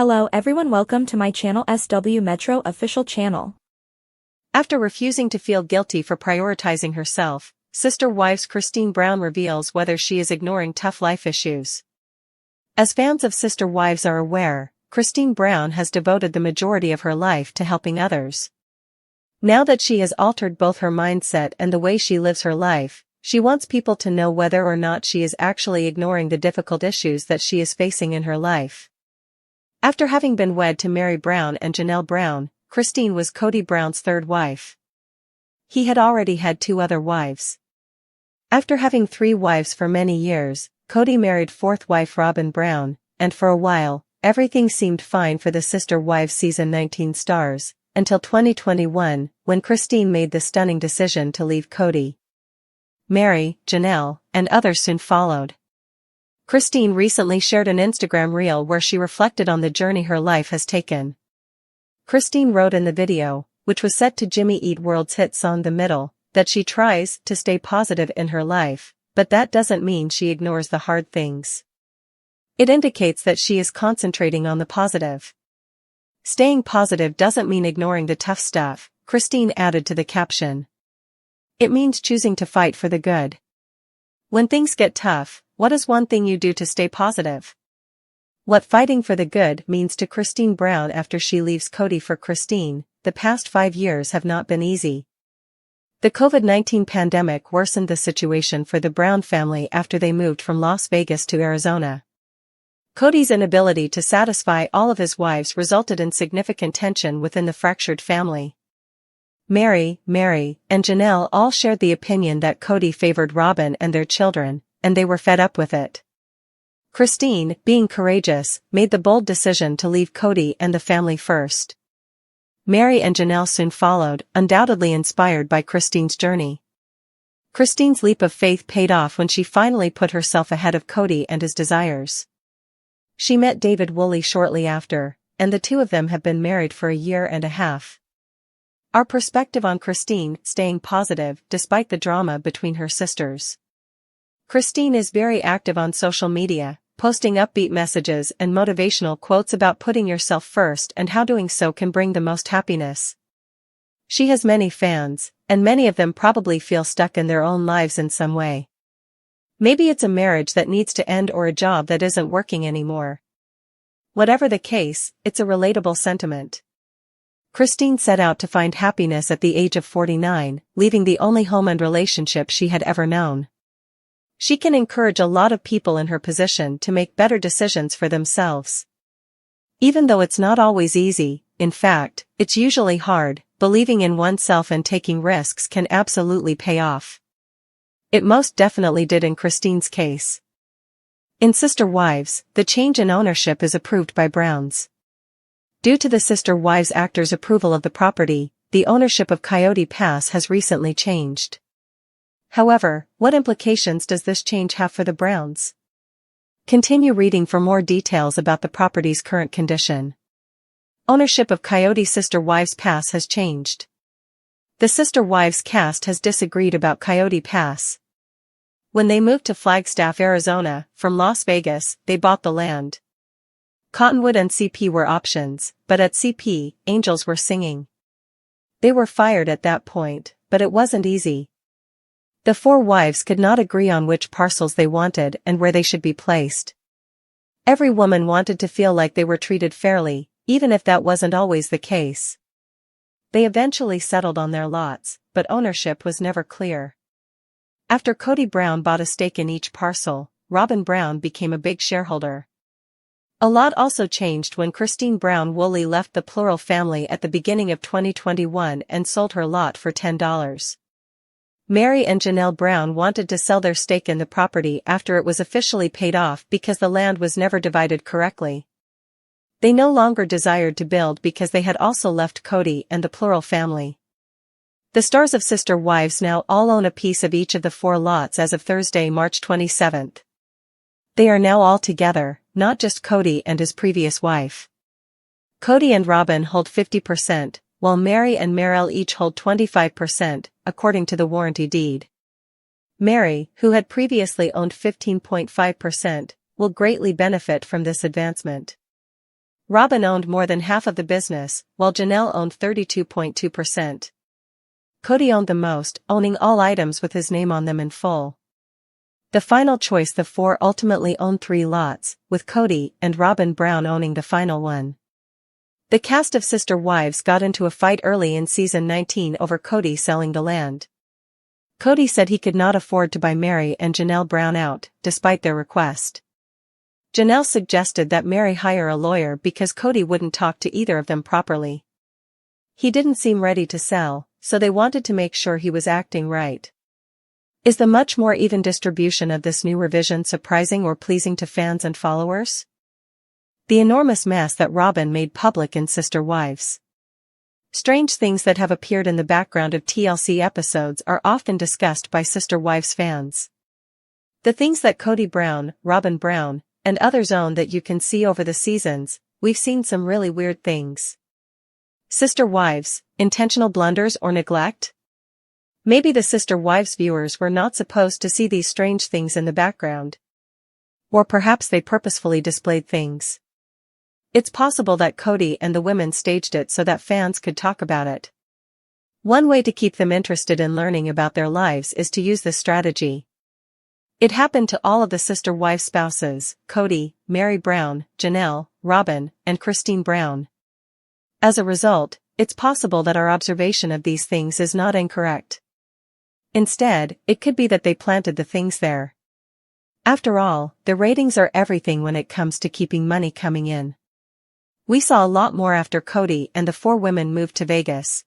Hello everyone, welcome to my channel SW Metro official channel. After refusing to feel guilty for prioritizing herself, Sister Wives Christine Brown reveals whether she is ignoring tough life issues. As fans of Sister Wives are aware, Christine Brown has devoted the majority of her life to helping others. Now that she has altered both her mindset and the way she lives her life, she wants people to know whether or not she is actually ignoring the difficult issues that she is facing in her life. After having been wed to Meri Brown and Janelle Brown, Christine was Kody Brown's third wife. He had already had two other wives. After having three wives for many years, Kody married fourth wife Robin Brown, and for a while, everything seemed fine for the Sister Wives season 19 stars, until 2021, when Christine made the stunning decision to leave Kody. Meri, Janelle, and others soon followed. Christine recently shared an Instagram reel where she reflected on the journey her life has taken. Christine wrote in the video, which was set to Jimmy Eat World's hit song The Middle, that she tries to stay positive in her life, but that doesn't mean she ignores the hard things. It indicates that she is concentrating on the positive. Staying positive doesn't mean ignoring the tough stuff, Christine added to the caption. It means choosing to fight for the good. When things get tough, what is one thing you do to stay positive? What fighting for the good means to Christine Brown after she leaves Kody. For Christine, the past 5 years have not been easy. The COVID-19 pandemic worsened the situation for the Brown family after they moved from Las Vegas to Arizona. Kody's inability to satisfy all of his wives resulted in significant tension within the fractured family. Meri, and Janelle all shared the opinion that Kody favored Robin and their children, and they were fed up with it. Christine, being courageous, made the bold decision to leave Kody and the family first. Meri and Janelle soon followed, undoubtedly inspired by Christine's journey. Christine's leap of faith paid off when she finally put herself ahead of Kody and his desires. She met David Woolley shortly after, and the two of them have been married for a year and a half. Our perspective on Christine staying positive despite the drama between her sisters. Christine is very active on social media, posting upbeat messages and motivational quotes about putting yourself first and how doing so can bring the most happiness. She has many fans, and many of them probably feel stuck in their own lives in some way. Maybe it's a marriage that needs to end or a job that isn't working anymore. Whatever the case, it's a relatable sentiment. Christine set out to find happiness at the age of 49, leaving the only home and relationship she had ever known. She can encourage a lot of people in her position to make better decisions for themselves. Even though it's not always easy, in fact, it's usually hard, believing in oneself and taking risks can absolutely pay off. It most definitely did in Christine's case. In Sister Wives, the change in ownership is approved by Browns. Due to the Sister Wives actors' approval of the property, the ownership of Coyote Pass has recently changed. However, what implications does this change have for the Browns? Continue reading for more details about the property's current condition. Ownership of Coyote Sister Wives Pass has changed. The Sister Wives cast has disagreed about Coyote Pass. When they moved to Flagstaff, Arizona, from Las Vegas, they bought the land. Cottonwood and CP were options, but at CP, angels were singing. They were fired at that point, but it wasn't easy. The four wives could not agree on which parcels they wanted and where they should be placed. Every woman wanted to feel like they were treated fairly, even if that wasn't always the case. They eventually settled on their lots, but ownership was never clear. After Kody Brown bought a stake in each parcel, Robin Brown became a big shareholder. A lot also changed when Christine Brown Woolley left the Plural family at the beginning of 2021 and sold her lot for $10. Meri and Janelle Brown wanted to sell their stake in the property after it was officially paid off because the land was never divided correctly. They no longer desired to build because they had also left Kody and the Plural family. The stars of Sister Wives now all own a piece of each of the 4 lots as of Thursday, March 27th. They are now all together, not just Kody and his previous wife. Kody and Robin hold 50%, while Meri and Merrill each hold 25%, according to the warranty deed. Meri, who had previously owned 15.5%, will greatly benefit from this advancement. Robin owned more than half of the business, while Janelle owned 32.2%. Kody owned the most, owning all items with his name on them in full. The final choice: the four ultimately owned 3 lots, with Kody and Robin Brown owning the final one. The cast of Sister Wives got into a fight early in season 19 over Kody selling the land. Kody said he could not afford to buy Meri and Janelle Brown out, despite their request. Janelle suggested that Meri hire a lawyer because Kody wouldn't talk to either of them properly. He didn't seem ready to sell, so they wanted to make sure he was acting right. Is the much more even distribution of this new revision surprising or pleasing to fans and followers? The enormous mess that Robin made public in Sister Wives. Strange things that have appeared in the background of TLC episodes are often discussed by Sister Wives fans. The things that Kody Brown, Robin Brown, and others own that you can see over the seasons. We've seen some really weird things. Sister Wives, intentional blunders or neglect? Maybe the Sister Wives viewers were not supposed to see these strange things in the background. Or perhaps they purposefully displayed things. It's possible that Kody and the women staged it so that fans could talk about it. One way to keep them interested in learning about their lives is to use this strategy. It happened to all of the Sister Wives spouses: Kody, Meri Brown, Janelle, Robin, and Christine Brown. As a result, it's possible that our observation of these things is not incorrect. Instead, it could be that they planted the things there. After all, the ratings are everything when it comes to keeping money coming in. We saw a lot more after Kody and the 4 women moved to Vegas.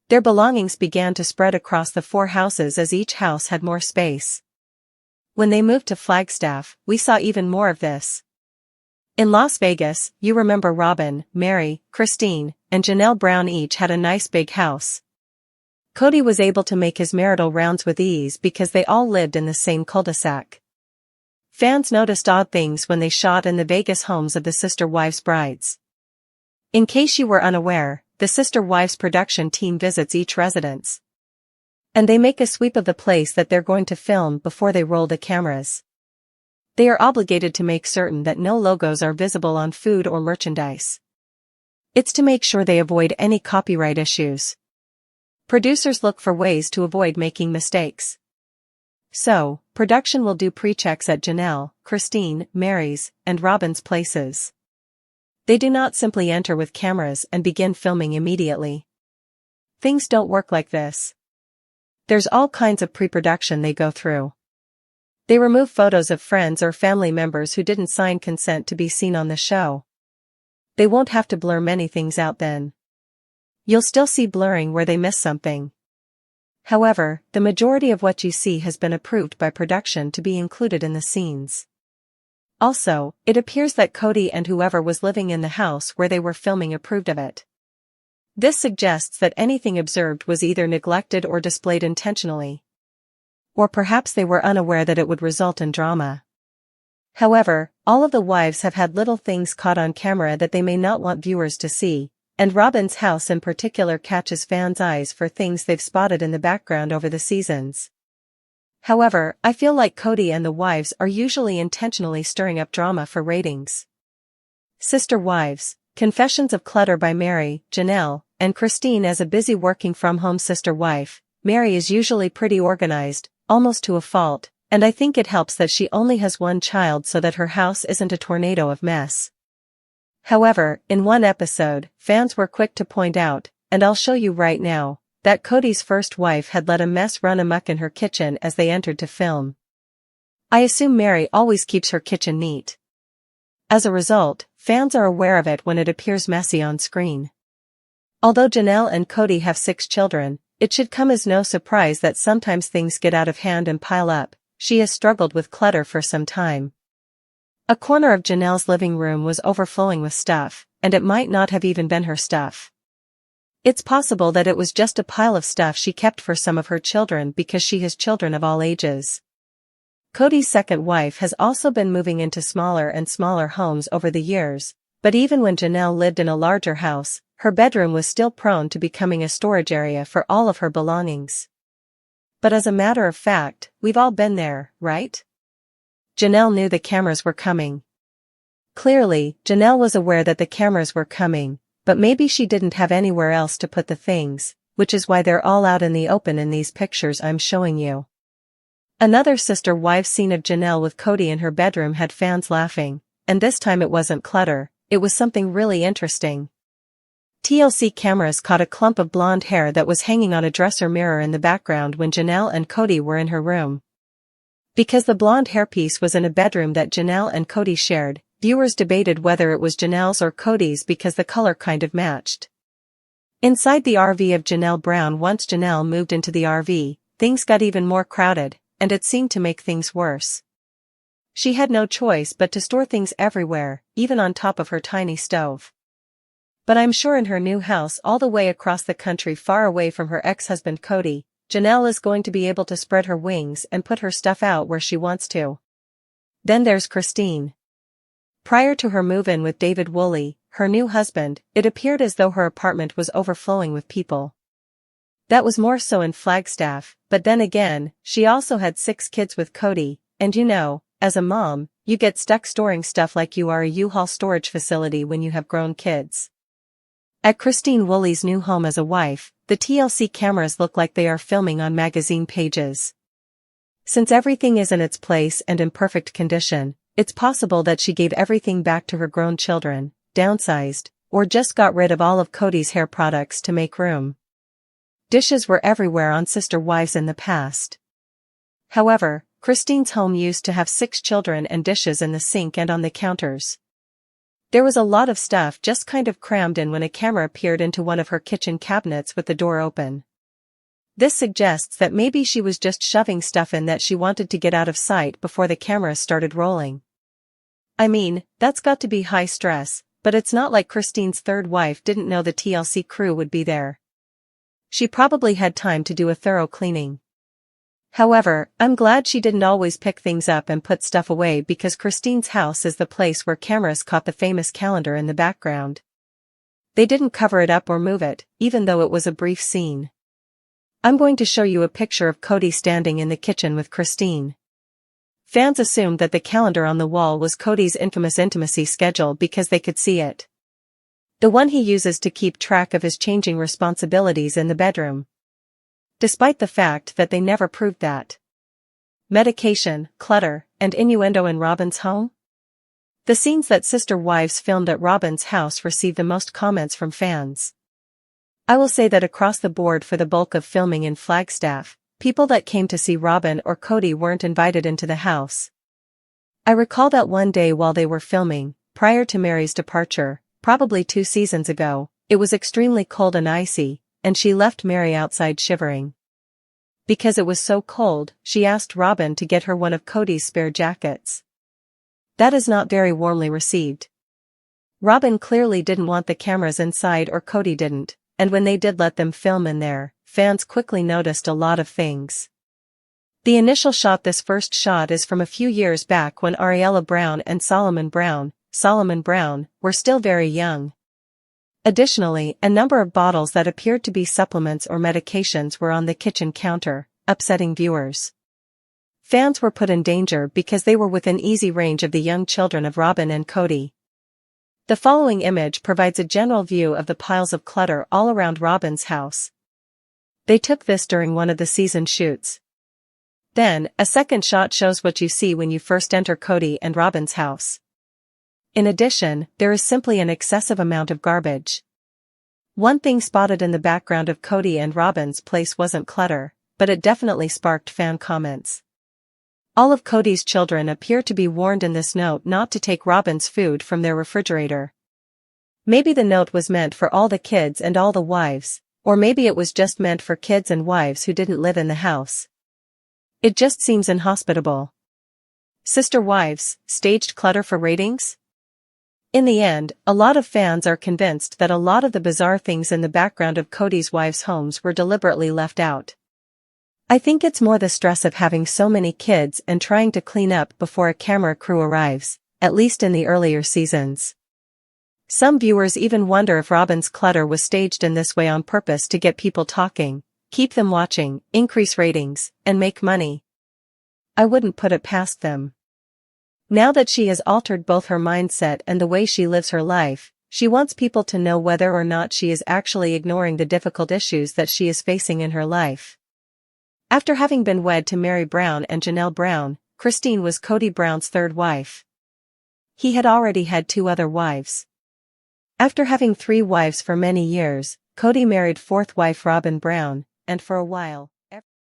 Their belongings began to spread across the 4 houses as each house had more space. When they moved to Flagstaff, we saw even more of this. In Las Vegas, you remember Robin, Meri, Christine, and Janelle Brown each had a nice big house. Kody was able to make his marital rounds with ease because they all lived in the same cul-de-sac. Fans noticed odd things when they shot in the Vegas homes of the Sister Wives brides. In case you were unaware, the Sister Wives production team visits each residence. And they make a sweep of the place that they're going to film before they roll the cameras. They are obligated to make certain that no logos are visible on food or merchandise. It's to make sure they avoid any copyright issues. Producers look for ways to avoid making mistakes. So, production will do pre-checks at Janelle, Christine, Meri's, and Robin's places. They do not simply enter with cameras and begin filming immediately. Things don't work like this. There's all kinds of pre-production they go through. They remove photos of friends or family members who didn't sign consent to be seen on the show. They won't have to blur many things out then. You'll still see blurring where they miss something. However, the majority of what you see has been approved by production to be included in the scenes. Also, it appears that Kody and whoever was living in the house where they were filming approved of it. This suggests that anything observed was either neglected or displayed intentionally. Or perhaps they were unaware that it would result in drama. However, all of the wives have had little things caught on camera that they may not want viewers to see, and Robin's house in particular catches fans' eyes for things they've spotted in the background over the seasons. However, I feel like Kody and the wives are usually intentionally stirring up drama for ratings. Sister Wives, Confessions of Clutter by Meri, Janelle, and Christine. As a busy working-from-home sister wife, Meri is usually pretty organized, almost to a fault, and I think it helps that she only has one child so that her house isn't a tornado of mess. However, in one episode, fans were quick to point out, and I'll show you right now, that Kody's first wife had let a mess run amok in her kitchen as they entered to film. I assume Meri always keeps her kitchen neat. As a result, fans are aware of it when it appears messy on screen. Although Janelle and Kody have 6 children, it should come as no surprise that sometimes things get out of hand and pile up. She has struggled with clutter for some time. A corner of Janelle's living room was overflowing with stuff, and it might not have even been her stuff. It's possible that it was just a pile of stuff she kept for some of her children because she has children of all ages. Kody's second wife has also been moving into smaller and smaller homes over the years, but even when Janelle lived in a larger house, her bedroom was still prone to becoming a storage area for all of her belongings. But as a matter of fact, we've all been there, right? Janelle knew the cameras were coming. Clearly, Janelle was aware that the cameras were coming, but maybe she didn't have anywhere else to put the things, which is why they're all out in the open in these pictures I'm showing you. Another sister-wives scene of Janelle with Kody in her bedroom had fans laughing, and this time it wasn't clutter, it was something really interesting. TLC cameras caught a clump of blonde hair that was hanging on a dresser mirror in the background when Janelle and Kody were in her room. Because the blonde hairpiece was in a bedroom that Janelle and Kody shared, viewers debated whether it was Janelle's or Kody's because the color kind of matched. Inside the RV of Janelle Brown, once Janelle moved into the RV, things got even more crowded, and it seemed to make things worse. She had no choice but to store things everywhere, even on top of her tiny stove. But I'm sure in her new house all the way across the country far away from her ex-husband Kody, Janelle is going to be able to spread her wings and put her stuff out where she wants to. Then there's Christine. Prior to her move-in with David Woolley, her new husband, it appeared as though her apartment was overflowing with people. That was more so in Flagstaff, but then again, she also had 6 kids with Kody, and you know, as a mom, you get stuck storing stuff like you are a U-Haul storage facility when you have grown kids. At Christine Woolley's new home as a wife, the TLC cameras look like they are filming on magazine pages. Since everything is in its place and in perfect condition, it's possible that she gave everything back to her grown children, downsized, or just got rid of all of Kody's hair products to make room. Dishes were everywhere on Sister Wives in the past. However, Christine's home used to have 6 children and dishes in the sink and on the counters. There was a lot of stuff just kind of crammed in when a camera peered into one of her kitchen cabinets with the door open. This suggests that maybe she was just shoving stuff in that she wanted to get out of sight before the camera started rolling. I mean, that's got to be high stress, but it's not like Christine's third wife didn't know the TLC crew would be there. She probably had time to do a thorough cleaning. However, I'm glad she didn't always pick things up and put stuff away because Christine's house is the place where cameras caught the famous calendar in the background. They didn't cover it up or move it, even though it was a brief scene. I'm going to show you a picture of Kody standing in the kitchen with Christine. Fans assumed that the calendar on the wall was Kody's infamous intimacy schedule because they could see it. The one he uses to keep track of his changing responsibilities in the bedroom. Despite the fact that they never proved that. Medication, clutter, and innuendo in Robyn's home? The scenes that Sister Wives filmed at Robyn's house received the most comments from fans. I will say that across the board for the bulk of filming in Flagstaff, people that came to see Robyn or Kody weren't invited into the house. I recall that one day while they were filming, prior to Meri's departure, probably 2 seasons ago, it was extremely cold and icy, and she left Meri outside shivering. Because it was so cold, she asked Robyn to get her one of Kody's spare jackets. That is not very warmly received. Robyn clearly didn't want the cameras inside or Kody didn't, and when they did let them film in there, fans quickly noticed a lot of things. The initial shot. This first shot is from a few years back when Ariella Brown and Solomon Brown were still very young. Additionally, a number of bottles that appeared to be supplements or medications were on the kitchen counter, upsetting viewers. Fans were put in danger because they were within easy range of the young children of Robyn and Kody. The following image provides a general view of the piles of clutter all around Robyn's house. They took this during one of the season shoots. Then, a second shot shows what you see when you first enter Kody and Robyn's house. In addition, there is simply an excessive amount of garbage. One thing spotted in the background of Kody and Robyn's place wasn't clutter, but it definitely sparked fan comments. All of Kody's children appear to be warned in this note not to take Robyn's food from their refrigerator. Maybe the note was meant for all the kids and all the wives, or maybe it was just meant for kids and wives who didn't live in the house. It just seems inhospitable. Sister Wives, staged clutter for ratings? In the end, a lot of fans are convinced that a lot of the bizarre things in the background of Kody's wives' homes were deliberately left out. I think it's more the stress of having so many kids and trying to clean up before a camera crew arrives, at least in the earlier seasons. Some viewers even wonder if Robyn's clutter was staged in this way on purpose to get people talking, keep them watching, increase ratings, and make money. I wouldn't put it past them. Now that she has altered both her mindset and the way she lives her life, she wants people to know whether or not she is actually ignoring the difficult issues that she is facing in her life. After having been wed to Meri Brown and Janelle Brown, Christine was Kody Brown's third wife. He had already had 2 other wives. After having 3 wives for many years, Kody married 4th wife Robin Brown, and for a while,